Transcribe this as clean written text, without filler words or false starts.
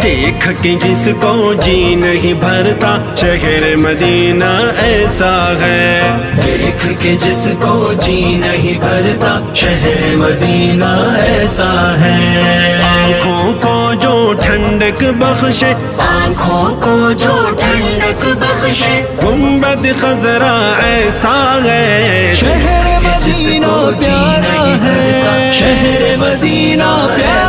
دیکھ کے جس کو جی نہیں بھرتا شہر مدینہ ایسا ہے، دیکھ کے جس کو جی نہیں بھرتا شہر مدینہ ایسا ہے۔ آنکھوں کو جو ٹھنڈک بخشے، آنکھوں کو جو ٹھنڈک بخشے، گنبد خضرا ایسا ہے، شہر مدینہ پیارا ہے، شہر مدینہ پیارا